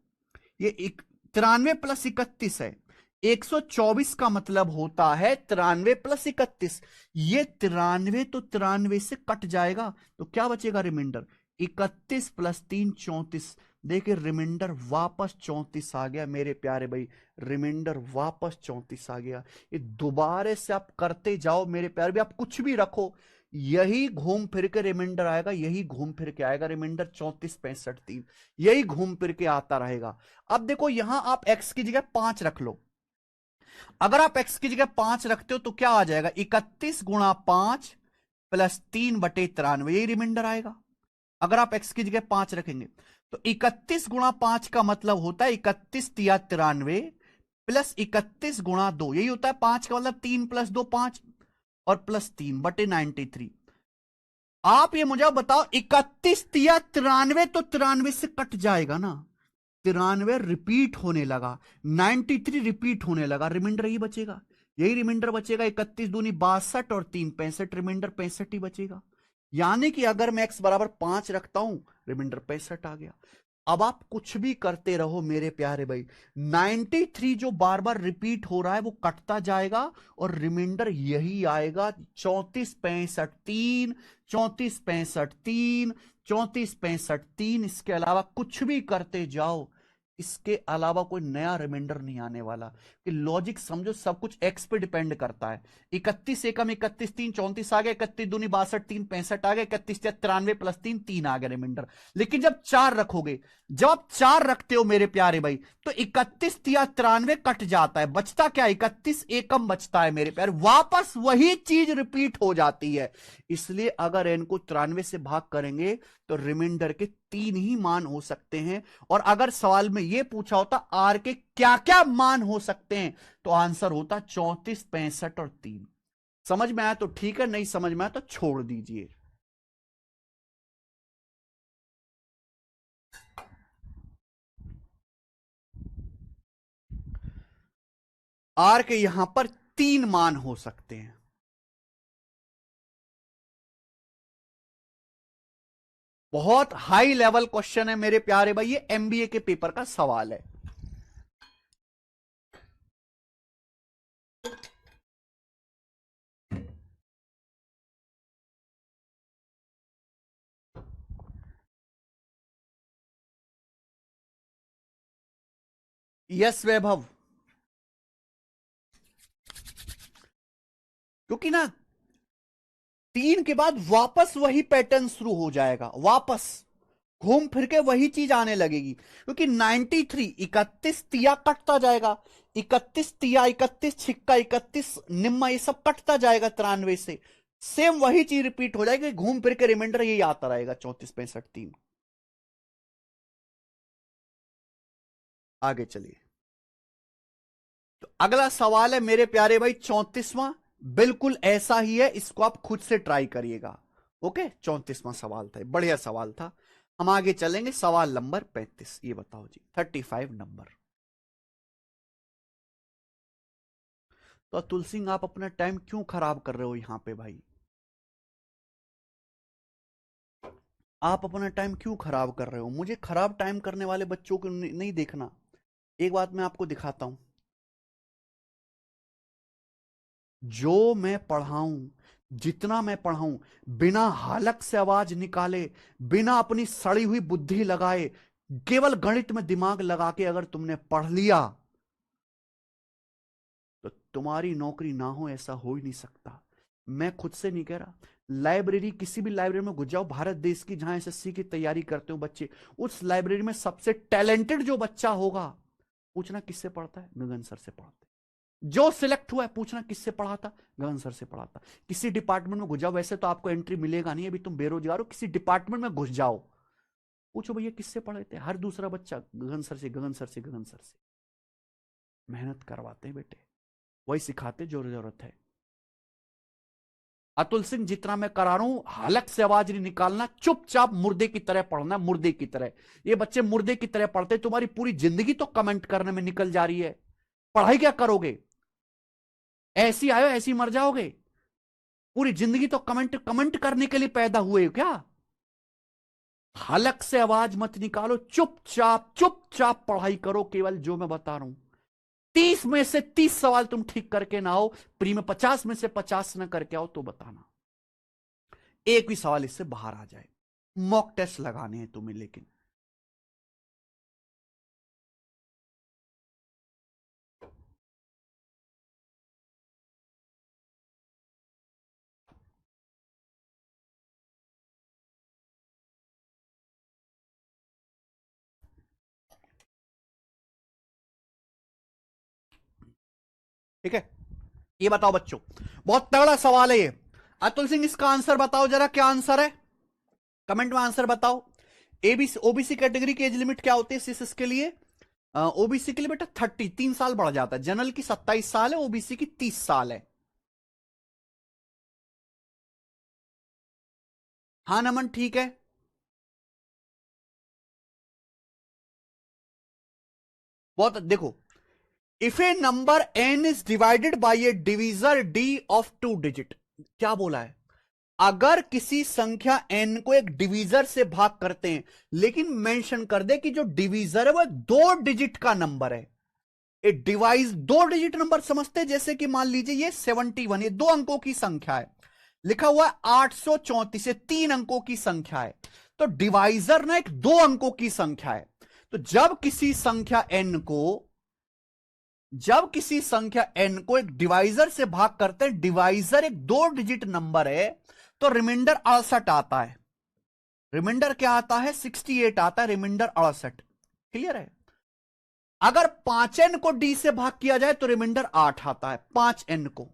ये 93 प्लस 31 है, 124 का मतलब होता है 93 प्लस 31। ये 93 तो 93 से कट जाएगा, तो क्या बचेगा रिमाइंडर, 31 प्लस 3 34। देखिए रिमाइंडर वापस 34 आ गया मेरे प्यारे भाई, रिमाइंडर वापस 34 आ गया। ये दोबारा से आप करते जाओ मेरे प्यारे भाई, आप कुछ भी रखो, यही घूम फिर के रिमाइंडर आएगा, यही घूम फिर के आएगा रिमाइंडर, 34 65 3, यही घूम फिर के आता रहेगा। अब देखो यहां आप x की जगह 5 रख लो। अगर आप x की जगह 5 रखते हो तो क्या आ जाएगा, 31 गुणा 5 प्लस 3 बटे 93, यही रिमाइंडर आएगा। अगर आप x की जगह 5 रखेंगे तो 31 गुणा 5 का मतलब होता है 31 तिया 93 प्लस 31 गुणा 2, यही होता है 5 का मतलब 3 प्लस 2 5 और प्लस 3 बटे 93। आप ये मुझे बताओ, 31 तिया 93 तो 93 से कट जाएगा ना, 93 रिपीट होने लगा, 93 रिपीट होने लगा, रिमाइंडर यही बचेगा, यही रिमाइंडर बचेगा। 31 दूनी 62 और 3 65, रिमाइंडर 65 ही बचेगा। यानी कि अगर मैं x बराबर 5 रखता हूं, रिमाइंडर 65 आ गया। अब आप कुछ भी करते रहो मेरे प्यारे भाई, 93 जो बार बार रिपीट हो रहा है वो कटता जाएगा और रिमाइंडर यही आएगा, 34 65 3, 34 65 3, 34 65 3। इसके अलावा कुछ भी करते जाओ, इसके अलावा कोई नया रिमाइंडर नहीं आने वाला। कि लॉजिक समझो, सब कुछ एक्स पे डिपेंड करता है। 31 एकम 31 3 34 आ गया, 31 दूनी 62 3 65 आ गया, 31 93 प्लस 3 3 आ गया रिमाइंडर। लेकिन जब 4 रखोगे, जब आप 4 रखते हो मेरे प्यारे भाई, तो 31 या 93 कट जाता है, बचता क्या, 31 एकम बचता है मेरे प्यारे, वापस वही चीज रिपीट हो जाती है। इसलिए अगर n को 93 से भाग करेंगे तो रिमाइंडर के 3 ही मान हो सकते हैं। और अगर सवाल में यह पूछा होता आर के क्या क्या मान हो सकते हैं, तो आंसर होता 34 65 और 3। समझ में आया तो ठीक है, नहीं समझ में आया तो छोड़ दीजिए। आर के यहां पर 3 मान हो सकते हैं। बहुत हाई लेवल क्वेश्चन है मेरे प्यारे भाई, ये एमबीए के पेपर का सवाल है। यस वैभव, क्योंकि ना 3 के बाद वापस वही पैटर्न शुरू हो जाएगा, वापस घूम फिर के वही चीज आने लगेगी। क्योंकि 93 31 तिया कटता जाएगा, 31 तिया 31 छिक्का 31 निम्मा, ये सब कटता जाएगा 93 से, सेम वही चीज रिपीट हो जाएगी, घूम फिर के रिमाइंडर यही आता रहेगा 34 65 3। आगे चलिए, तो अगला सवाल है मेरे प्यारे भाई 34वां, बिल्कुल ऐसा ही है, इसको आप खुद से ट्राई करिएगा। ओके, 34वां सवाल था, बढ़िया सवाल था। हम आगे चलेंगे, सवाल नंबर 35, ये बताओ जी, 35 नंबर। तो तुलसी सिंह, आप अपना टाइम क्यों खराब कर रहे हो यहां पे भाई, आप अपना टाइम क्यों खराब कर रहे हो, मुझे खराब टाइम करने वाले बच्चों को नहीं देखना। एक बात मैं आपको दिखाता हूं, जो मैं पढ़ाऊं, जितना मैं पढ़ाऊं, बिना हालक से आवाज निकाले, बिना अपनी सड़ी हुई बुद्धि लगाए, केवल गणित में दिमाग लगा के अगर तुमने पढ़ लिया तो तुम्हारी नौकरी ना हो, ऐसा हो ही नहीं सकता। मैं खुद से नहीं कह रहा, लाइब्रेरी, किसी भी लाइब्रेरी में घुस जाओ भारत देश की, जहां एसएससी की तैयारी करते हो बच्चे, उस लाइब्रेरी में सबसे टैलेंटेड जो बच्चा होगा, पूछना किससे पढ़ता है, गगन सर से पढ़ते। जो सिलेक्ट हुआ है, पूछना किससे पढ़ा था, गगन सर से पढ़ा था। किसी डिपार्टमेंट में घुस जाओ, वैसे तो आपको एंट्री मिलेगा नहीं, अभी तुम बेरोजगार हो, किसी डिपार्टमेंट में घुस जाओ, पूछो भैया किससे पढ़े थे, हर दूसरा बच्चा गगन सर से, गगन सर से, गगन सर से। मेहनत करवाते हैं बेटे, वही सिखाते जो जरूरत है। अतुल सिंह, जितना मैं करा रहा हूं, हलक से आवाज नहीं निकालना, चुपचाप मुर्दे की तरह पढ़ना, मुर्दे की तरह। ये बच्चे मुर्दे की तरह पढ़ते, तुम्हारी पूरी जिंदगी तो कमेंट करने में निकल जा रही है, पढ़ाई क्या करोगे? ऐसी आयो ऐसी मर जाओगे। पूरी जिंदगी तो कमेंट कमेंट करने के लिए पैदा हुए हो क्या? हलक से आवाज मत निकालो, चुपचाप चुपचाप पढ़ाई करो, केवल जो मैं बता रहा हूं। 30 में से 30 सवाल तुम ठीक करके ना आओ, प्री में 50 में से 50 ना करके आओ तो बताना, एक भी सवाल इससे बाहर आ जाए। मॉक टेस्ट लगाने हैं तुम्हें, लेकिन ठीक है। ये बताओ बच्चों, बहुत तगड़ा सवाल है ये। अतुल सिंह, इसका आंसर बताओ जरा, क्या आंसर है, कमेंट में आंसर बताओ। एबीसी ओबीसी कैटेगरी की एज लिमिट क्या होती है सीएसएस के लिए? ओबीसी के लिए बेटा 3 साल बढ़ जाता है, जनरल की 27 साल है, ओबीसी की 30 साल है। हाँ नमन, ठीक है। बहुत देखो, if A number n is divided by A divisor d of 2 digit, क्या बोला है? अगर किसी संख्या n को एक डिवीजर से भाग करते हैं, लेकिन मेंशन कर दे कि जो डिवीजर है वो 2 डिजिट का नंबर है। ए डिवाइस 2 डिजिट नंबर समझते हैं, जैसे कि मान लीजिए ये 71, ये 2 अंकों की संख्या है, लिखा हुआ है 834, ये 3 अंकों की संख्या है। तो डिवाइजर ना एक 2 अंकों की संख्या है। तो जब किसी संख्या n को एक डिवाइजर से भाग करते हैं, डिवाइजर एक 2 डिजिट नंबर है, तो रिमाइंडर 68 आता है। रिमाइंडर क्या आता है? 68 आता है, रिमाइंडर 68। क्लियर है? अगर 5n को d से भाग किया जाए तो रिमाइंडर 8 आता है, 5n को।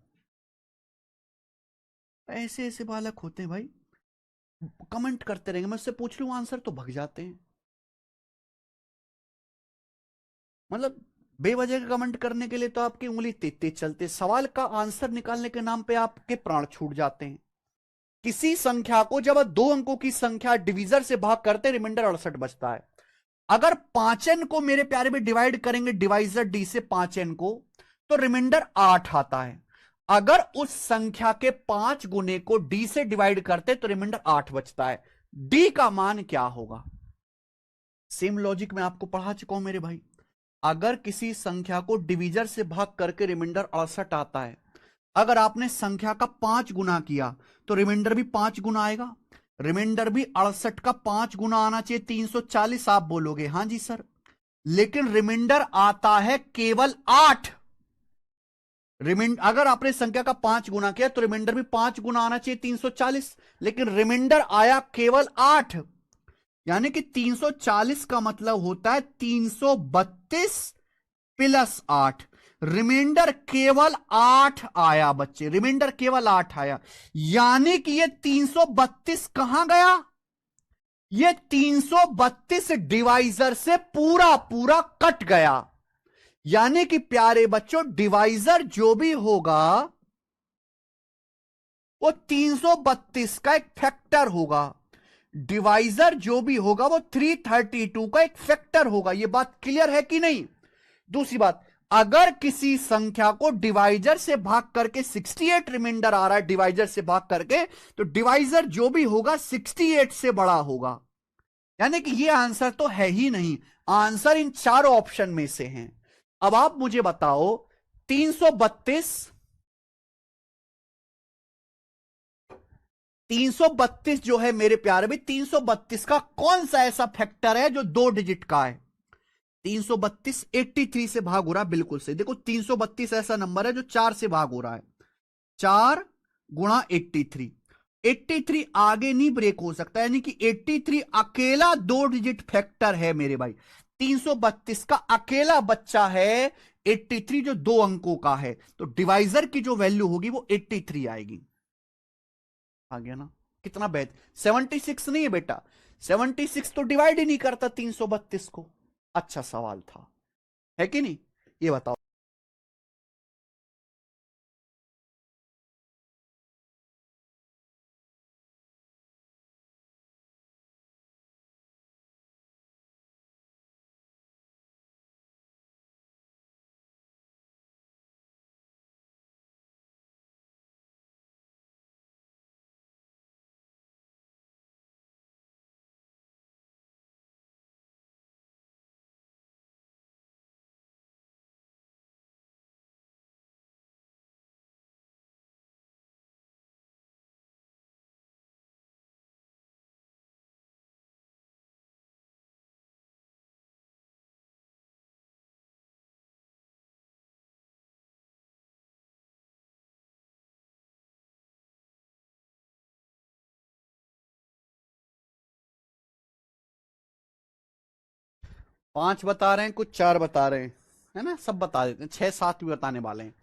ऐसे ऐसे बालक होते हैं भाई, कमेंट करते रहेंगे, मैं उससे पूछ लूं आंसर तो भग जाते हैं। मतलब बेवजह का कमेंट करने के लिए तो आपकी उंगली तेज तेज चलते, सवाल का आंसर निकालने के नाम पे आपके प्राण छूट जाते हैं। किसी संख्या को जब 2 अंकों की संख्या डिवीजर से भाग करते, रिमाइंडर 68 बचता है। अगर 5n को मेरे प्यारे में डिवाइड करेंगे डिवाइजर डी से 5n को, तो रिमाइंडर 8 आता है। अगर उस संख्या के 5 गुने को डी से डिवाइड करते तो रिमाइंडर 8 बचता है। डी का मान क्या होगा? सेम लॉजिक मैं आपको पढ़ा चुका हूं मेरे भाई। अगर किसी संख्या को डिवीजर से भाग करके रिमाइंडर 68 आता है, अगर आपने संख्या का 5 गुना किया तो रिमाइंडर भी 5 गुना आएगा। रिमाइंडर भी 68 का 5 गुना आना चाहिए, 340। आप बोलोगे हां जी सर, लेकिन रिमाइंडर आता है केवल 8। रिमाइंडर, अगर आपने संख्या का 5 गुना किया तो रिमाइंडर भी 5 गुना आना चाहिए, 340, लेकिन रिमाइंडर आया केवल 8। यानी कि 340 का मतलब होता है 332 प्लस 8। रिमाइंडर केवल 8 आया बच्चे, रिमाइंडर केवल 8 आया। यानी कि ये 332 कहां गया? ये 332 डिवाइजर से पूरा पूरा कट गया। यानी कि प्यारे बच्चों, डिवाइजर जो भी होगा वो 332 का एक फैक्टर होगा। डिवाइजर जो भी होगा वो 332 का एक फैक्टर होगा। यह बात क्लियर है कि नहीं? दूसरी बात, अगर किसी संख्या को डिवाइजर से भाग करके 68 रिमाइंडर आ रहा है, डिवाइजर से भाग करके, तो डिवाइजर जो भी होगा 68 से बड़ा होगा। यानी कि यह आंसर तो है ही नहीं, आंसर इन चारों ऑप्शन में से है। अब आप मुझे बताओ, 332 332 जो है मेरे प्यारे भाई, 332 का कौन सा ऐसा फैक्टर है जो 2 डिजिट का है? 332 83 से भाग हो रहा है, बिल्कुल सही। देखो 332 ऐसा नंबर है जो 4 से भाग हो रहा है, 4 गुणा 83। 83 आगे नहीं ब्रेक हो सकता, यानी कि 83 अकेला 2 डिजिट फैक्टर है मेरे भाई। 332 का अकेला बच्चा है 83 जो 2 अंकों का है, तो डिवाइजर की जो वैल्यू होगी वो 83 आएगी। आ गया ना? कितना बेहतर। 76 नहीं है बेटा, 76 तो डिवाइड ही नहीं करता 332 को। अच्छा सवाल था, है कि नहीं? ये बताओ। 5 बता रहे हैं, कुछ 4 बता रहे हैं, है ना? सब बता देते हैं, 6 7 भी बताने वाले हैं।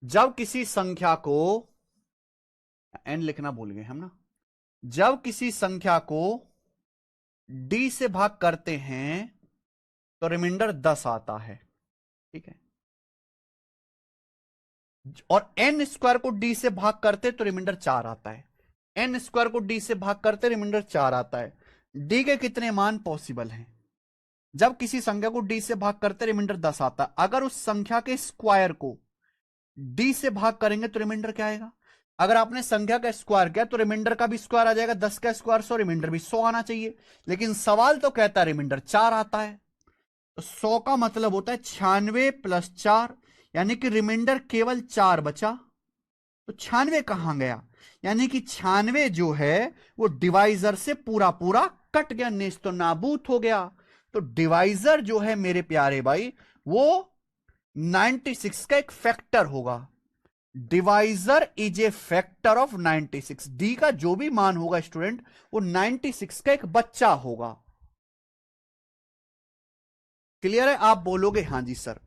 जब किसी संख्या को, एन लिखना भूल गए हम ना, जब किसी संख्या को डी से भाग करते हैं तो रिमाइंडर 10 आता है, ठीक है? और एन स्क्वायर को डी से भाग करते तो रिमाइंडर 4 आता है। एन स्क्वायर को डी से भाग करते रिमाइंडर 4 आता है। डी के कितने मान पॉसिबल हैं? जब किसी संख्या को डी से भाग करते रिमाइंडर 10 आता है, अगर उस संख्या के स्क्वायर को डी से भाग करेंगे तो रिमाइंडर क्या आएगा? अगर आपने संख्या का स्क्वायर किया तो रिमाइंडर का भी स्क्वायर आ जाएगा, 10 का स्क्वायर 100, रिमाइंडर भी 100 आना चाहिए। लेकिन सवाल तो कहता है रिमाइंडर 4 आता है, तो 100 का मतलब होता है 96 प्लस 4, यानी कि रिमाइंडर केवल 4 बचा। तो 96 कहां गया? यानी कि 96 जो है वो डिवाइजर से पूरा पूरा कट गया, नेस्त तो नाबूद हो गया। तो डिवाइजर जो है मेरे प्यारे भाई वो 96 का एक फैक्टर होगा। Divisor is a factor of 96। D का जो भी मान होगा स्टूडेंट, वो 96 का एक बच्चा होगा। क्लियर है? आप बोलोगे हाँ जी सर।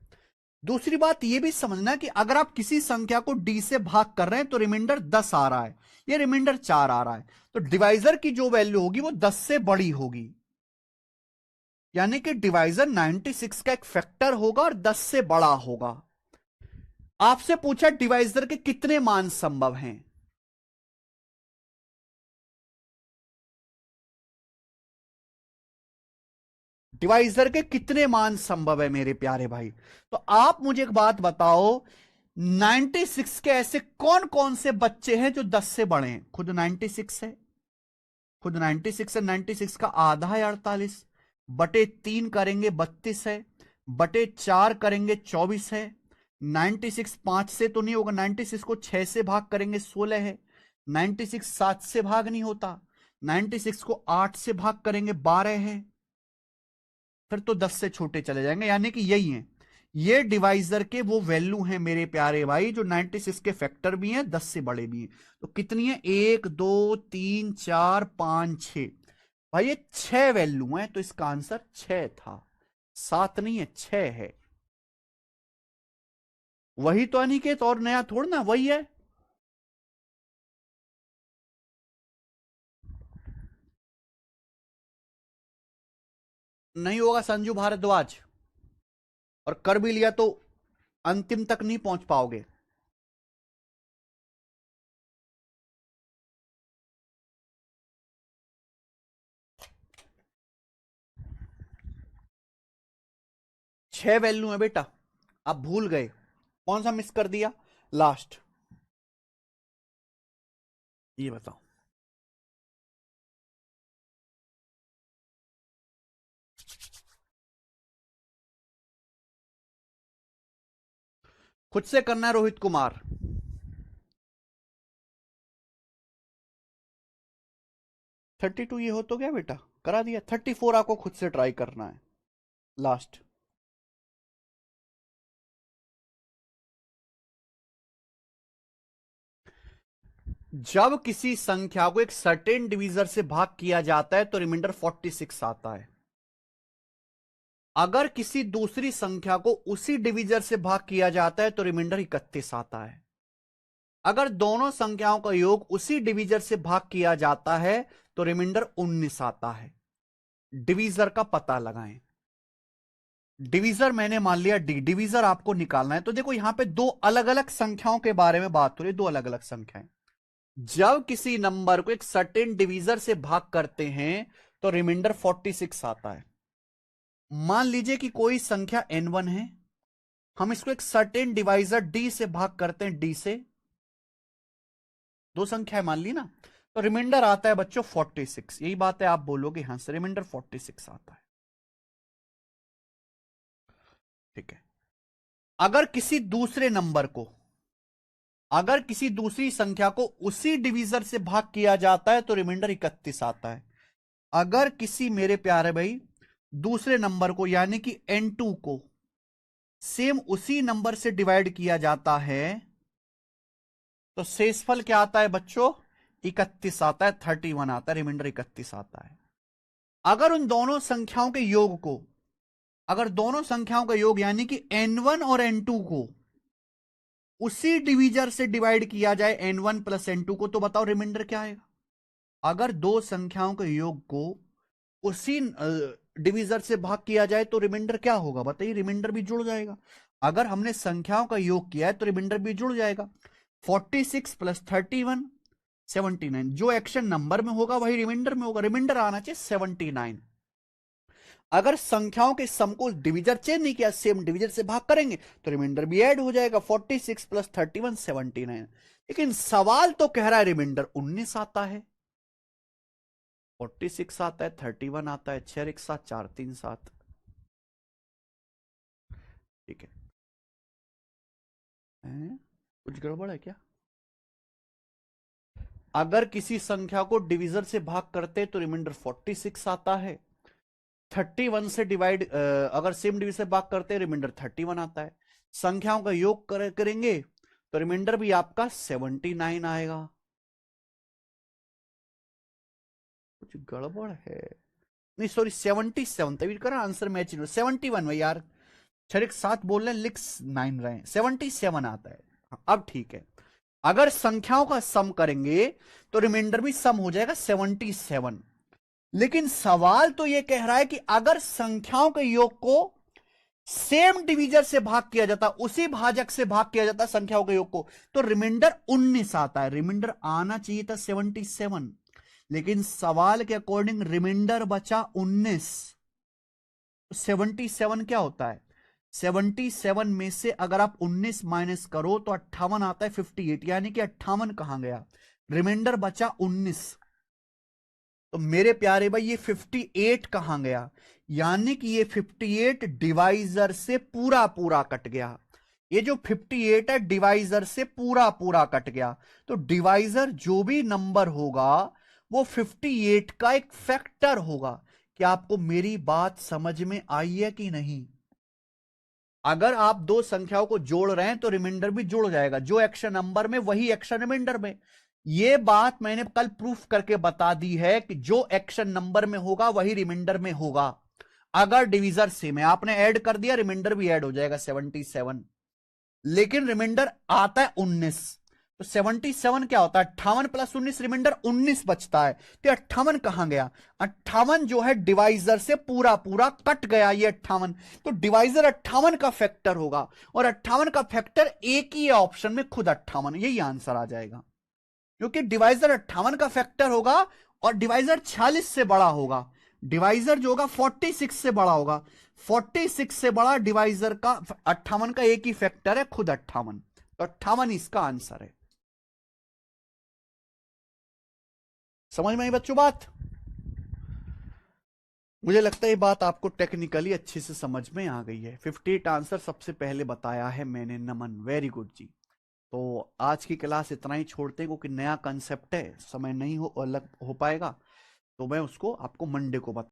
दूसरी बात यह भी समझना कि अगर आप किसी संख्या को डी से भाग कर रहे हैं तो रिमाइंडर 10 आ रहा है, ये रिमाइंडर 4 आ रहा है, तो डिवाइजर की जो वैल्यू होगी वो 10 से बड़ी होगी। यानी कि डिवाइजर 96 का एक फैक्टर होगा और 10 से बड़ा होगा। आपसे पूछा डिवाइजर के कितने मान संभव हैं? डिवाइजर के कितने मान संभव है मेरे प्यारे भाई? तो आप मुझे एक बात बताओ, 96 के ऐसे कौन कौन से बच्चे हैं जो 10 से बड़े हैं? खुद 96 है, खुद 96 है, 96 का आधा है 48, बटे 3 करेंगे 32 है, बटे 4 करेंगे 24 है। 96 5 से तो नहीं होगा, 96 को 6 से भाग करेंगे 16 है। 96 7 से भाग नहीं होता, 96 को 8 से भाग करेंगे 12 है, फिर तो 10 से छोटे चले जाएंगे। यानी कि यही है, ये डिवाइजर के वो वैल्यू हैं मेरे प्यारे भाई जो 96 के फैक्टर भी हैं, 10 से बड़े भी हैं। तो कितनी है? 1 2 3 4 5 6। भाई ये 6 वैल्यू हैं, तो इसका आंसर 6 था, 7 नहीं है, 6 है। वही तो अनिकेत, और नया थोड़ा ना, वही है। नहीं होगा संजू भारद्वाज, और कर भी लिया तो अंतिम तक नहीं पहुंच पाओगे। 6 वैल्यू है बेटा, आप भूल गए। कौन सा मिस कर दिया? लास्ट, ये बताओ। खुद से करना है रोहित कुमार। 32 ये हो तो गया बेटा, करा दिया। 34 आपको खुद से ट्राई करना है, लास्ट। जब किसी संख्या को एक सर्टेन डिवीजर से भाग किया जाता है तो रिमाइंडर 46 आता है। अगर किसी दूसरी संख्या को उसी डिवीजर से भाग किया जाता है तो रिमाइंडर 31 आता है। अगर दोनों संख्याओं का योग उसी डिवीजर से भाग किया जाता है तो रिमाइंडर 19 आता है। डिवीजर का पता लगाएं। डिवीजर मैंने मान लिया डी, डिवीजर आपको निकालना है। तो देखो यहां पे दो अलग अलग संख्याओं के बारे में बात हो रही है, दो अलग अलग संख्याएं। जब किसी नंबर को एक सर्टेन डिवीजर से भाग करते हैं तो रिमाइंडर 46 आता है। मान लीजिए कि कोई संख्या n1 है, हम इसको एक सर्टेन डिवाइजर d से भाग करते हैं, d से, दो संख्या मान ली ना, तो रिमाइंडर आता है बच्चों 46। यही बात है, आप बोलोगे हां से रिमाइंडर 46 आता है। ठीक है। अगर किसी दूसरे नंबर को, अगर किसी दूसरी संख्या को उसी डिवीजर से भाग किया जाता है तो रिमाइंडर 31 आता है। अगर किसी, मेरे प्यारे भाई, दूसरे नंबर को यानी कि n2 को सेम उसी नंबर से डिवाइड किया जाता है तो शेषफल क्या आता है बच्चों? 31 आता है, 31 आता है, रिमाइंडर 31 आता है। अगर उन दोनों संख्याओं के योग को, अगर दोनों संख्याओं का योग यानी कि n1 और n2 को उसी डिवीजर से डिवाइड किया जाए n1 प्लस n2 को, तो बताओ रिमाइंडर क्या आएगा? अगर दो संख्याओं के योग को उसी डिवीजर से भाग किया जाए तो रिमाइंडर क्या होगा बताइए? रिमाइंडर भी जुड़ जाएगा। अगर हमने संख्याओं का योग किया है तो रिमाइंडर भी जुड़ जाएगा। 46 प्लस 31 79। जो एक्शन नंबर में होगा वही रिमाइंडर में होगा। रिमाइंडर आना चाहिए 79। अगर संख्याओं के सम को डिवीजर चेंज नहीं किया, सेम डिवीजर से भाग करेंगे तो रिमाइंडर भी ऐड हो जाएगा। 46 प्लस 31 79। लेकिन सवाल तो कह रहा है रिमाइंडर 19 आता है, 46 आता है, 31 आता है, 6 एक 7 4 3 7। ठीक है, कुछ गड़बड़ है क्या? अगर किसी संख्या को डिवीजर से भाग करते तो रिमाइंडर 46 आता है। 31 से डिवाइड, अगर सेम डिवीजर से भाग करते रिमाइंडर 31 आता है। संख्याओं का योग करेंगे तो रिमाइंडर भी आपका 79 आएगा। कुछ गड़बड़ है? नहीं सॉरी, 77, तभी करा आंसर मैच 71 भाई यार, 6 7 बोल रहे हैं, लिख 9 रहे हैं, 77 आता है। अब ठीक है, अगर संख्याओं का सम करेंगे तो रिमाइंडर भी सम हो जाएगा 77। लेकिन सवाल तो यह कह रहा है कि अगर संख्याओं के योग को सेम डिवीजर से भाग किया जाता, उसी भाजक से भाग किया जाता संख्याओं के योग को, तो रिमाइंडर 19 आता है। रिमाइंडर आना चाहिए था 77, लेकिन सवाल के अकॉर्डिंग रिमाइंडर बचा 19। 77 क्या होता है? 77 में से अगर आप 19 माइनस करो तो 58 आता है, 58, यानी कि 58 कहां गया? रिमाइंडर बचा 19। तो मेरे प्यारे भाई ये 58 कहां गया? यानी कि ये 58 डिवाइजर से पूरा पूरा कट गया। ये जो 58 है डिवाइजर से पूरा पूरा कट गया। तो डिवाइजर जो भी नंबर होगा वो 58 का एक फैक्टर होगा। क्या आपको मेरी बात समझ में आई है कि नहीं? अगर आप दो संख्याओं को जोड़ रहे हैं तो रिमाइंडर भी जुड़ जाएगा। जो एक्शन नंबर में वही एक्शन रिमाइंडर में। यह बात मैंने कल प्रूफ करके बता दी है कि जो एक्शन नंबर में होगा वही रिमाइंडर में होगा। अगर डिवीजर सेम है, आपने ऐड कर दिया, रिमाइंडर भी ऐड हो जाएगा 77। लेकिन रिमाइंडर आता है 19। तो 77 क्या होता है? 58 प्लस 19, रिमाइंडर 19 बचता है। तो 58 कहां गया? 58 जो है डिवाइजर से पूरा पूरा कट गया, ये 58। तो डिवाइजर 58 का फैक्टर होगा, और 58 का फैक्टर एक ही ऑप्शन में, खुद 58। यही आंसर आ जाएगा, क्योंकि डिवाइजर 58 का फैक्टर होगा और डिवाइजर 46 से बड़ा होगा। डिवाइजर जो होगा 46 से बड़ा होगा। 46 से बड़ा डिवाइजर का 58 का एक ही फैक्टर है, खुद 58। तो 58 इसका आंसर है। समझ में आई बच्चों बात? मुझे लगता है ये बात आपको टेक्निकली अच्छे से समझ में आ गई है। 58 आंसर सबसे पहले बताया है मैंने। नमन, वेरी गुड जी। तो आज की क्लास इतना ही छोड़ते हैं, क्योंकि नया कंसेप्ट है, समय नहीं हो अलग हो पाएगा। तो मैं उसको आपको मंडे को बता